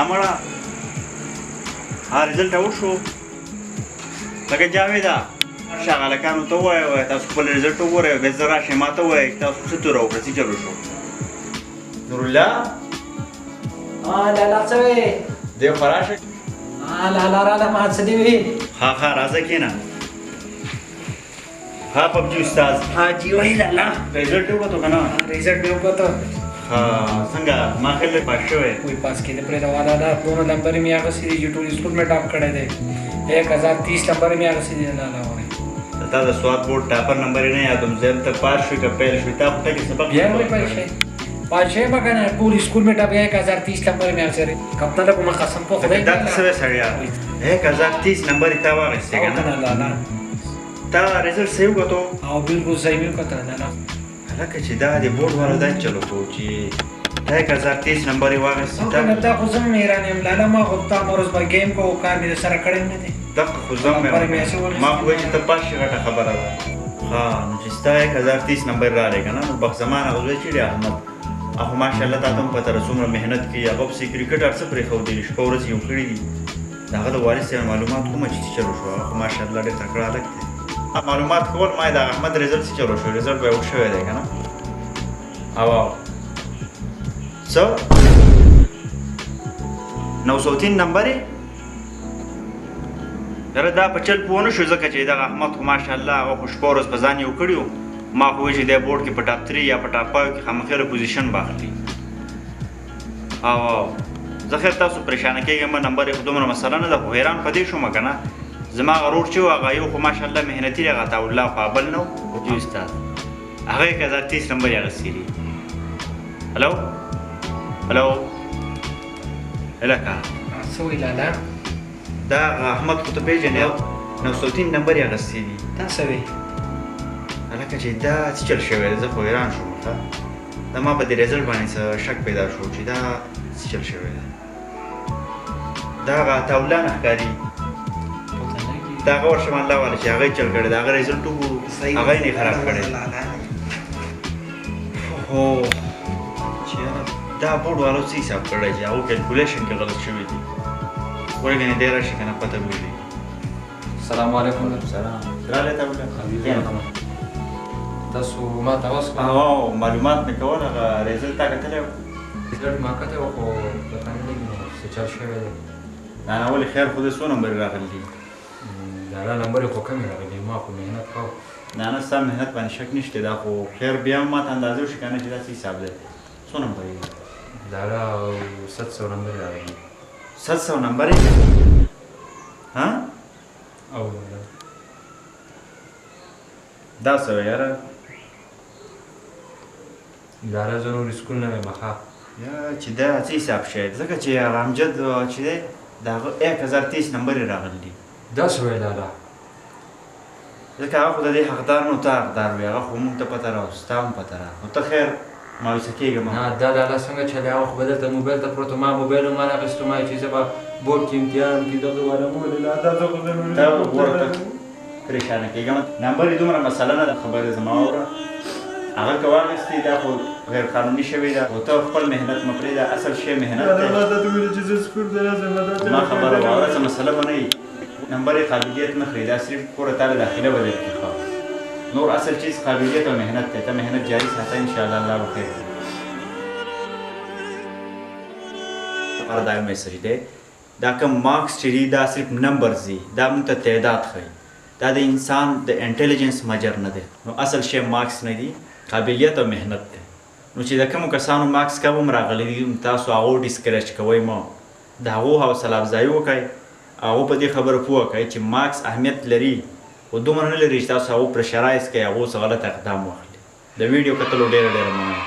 مړه رزلټ اوټ شو لکه جاویده شه هلکانو ته ووایه تاسو خپل رزلټ وګورئ بیا زه راشئ ما ته ووایئ تاسو څه توره وکړه څه چلو شو نورالله لالا څه وې دی خو راشه لالا راله ما څه دې وې ها راځه کښېنه ها پبجي استاد جی وایي لالا رزلټ وکړو که نه رزلټ مې وکړو څنګه ما خیال دی پاس شوی وایي پاس کېده پرېږده والا دا دونه نمبر مې اخیستي دي چې ټول اسکول مې ټاپ کړی دی 1030 نمبر مې اخیستي دي لالا وایي تا د سواد بورډ ټاپر نمبر یې نه یادوم زه ته پاس شوې که پیل شوې تا خو ټکي سبق بیا وایي پاس شوی به که نه ټول اسکول مې ټاپ 1030 نمبر مې اخیستي کپتان ته کومه قسم په خدای دا څه وې سړیا 1030 نمبر یې تا واخیستې که نه لالا تا رزلټ صحیح وکړو او بالکل صحیح مې وکړه لالا هلکه چې دا د بورډ والا دا چلو کوو چې 1030 نمبر یې واخیستې دا خو زه هم حیران یم لالا ما خو تا هر ورځ به ګیم کوو کار مې درسره کړی نه دی دغه خو زه هم ما خو وایي چې ته پاس شې غټه خبره ده نو چې ستا 1030 نمبر راغلی که نه نو بخت زمان هغه زوی چیرې احمد خو ماشاءالله تا ته هم پته ده څومره محنت کوي هغه پسې کرکټ هر څه پرېښودلي شپه ورځ یو کړي دي د هغه د والد صاحب معلومات کومه چې څه چلو شو هغه خو ماشاءالله ډېر تکړه هلک دی معلومات کول ما یې د احمد رزلټ څه چلو شو رزلټ به یې اوټ شوی دی که نه او څه 903 نمبر یې یاره دا په چل پوه نه شو ځکه چې دغه احمد خو ماشاءالله هغه خو شپه ورځ په ځان یو کړي وو ما خو وایي چې دی بورډ کې په ټاپ 3 یا په ټاپ 5 کې خامخېره پوزیشن به اخلي او زه خیر تاسو پریشانه کېږئ مه نمبر یې خو دومره مسله نه ده خو حیران په دې شومه که نه زما هغه روډ چې و هغه یو خو ماشاءالله محنتي دی هغه عطاالله خو بل نه و جي استاد هغه 1030 نمبر یې اخیستي دي هلو هلکه څه وایي لالا دا احمد خو ته پېژنې 903 نمبر یې اخیستي دي دا څه وایي هلکه چې دا څه چل شوی دی زه خو حیران شوم ښه دا ما په دې رزلټ باندې څه شک پیدا شو چې دا څه چل شوی دی دا هغه عطاالله نه ښکاري دا هغه ورشم الله والا چې هغه یې چل کړی دی هغه رزلټ وګورو هغه یې نه خراب کړی هو چې دا بورډ والو څه حساب کړی چې هغو کیلکولیشن کې غلط شوي دي ورې ګنې دی راشي که نه پته به ولګي السلام علیکم سلام راغلی ته تاسو ما ته اوس معلومات مې کول هغه رزلټ تا کتلی و رزلټ ما کتلی و خو پته نه لګي نو څه چل شوی دی نه ولې خیر خو دې څو نمبرې راغلي دي دا نمبر یې خو کمې راغلي ما خو محنت کوم نه ستا محنت باندې شک نشته دا خو خیر بیا هم ما ته اندازه وشي که نه چې دا څه حساب دی څو نمبر یې دا 700 نمبر راغلي 700 نمبر یې او دا څه وی یاره دا زه نور سکول نه یم ښه یا چې دا څه حساب شی ځکه چې هغه امجد چې دی د هغه 1030 نمبر یې راغلی دي دا څه وی لالا ځکه هغه خو د دې حقدار نو ته حقدار وي هغه خو موږ ته پته راوړه ستا هم پته راغله نو ته خیر مایوسه کېږه نه دا لالا څنګه چلې هغه خو به دلته موبایل ته پروت ما موبایل هم راخیستو ما چې زه به بورډ کې امتحان کې دغه وارم ولې دا زه خو ته وګوره ته پریشانه کېږه نمبر یې دومره مسله نه ده خبرې زما واوره هغه که واخیستې دا خو غیر قانوني شوې ده خو ته خپل محنت مه پرېږده اصل شی محنت دی ما خبره واوره څه مسله به نه وي نمبر یې قابلیت نه خري دا صرف کوره تا له داخله به درکړي ښه نور اصل چیز قابلیت او محنت دی ته محنت جاري ساته انشاءالله الله به خیر لپاره دا یو میسج دی دا کوم مارکس چې دي دا صرف نمبرز دي دا موږ ته تعداد ښیي دا د انسان د انټیلیجنس مجر نه دی نو اصل شی مارکس نه دي قابلیت او محنت دی نو چې د کومو کسانو مارکس کم هم راغلي دي تاسو هغو ډسکریج کوئ مه د هغو حوصله افزایي وکړئ هغو په دې خبره پوه کړئ چې مارکس اهمیت لري خو دومره نه لري چې تاسو هغو پرشرایز کړئ هغو څه غلط اقدام واخلي د ویډیو کتلو ډېره مننه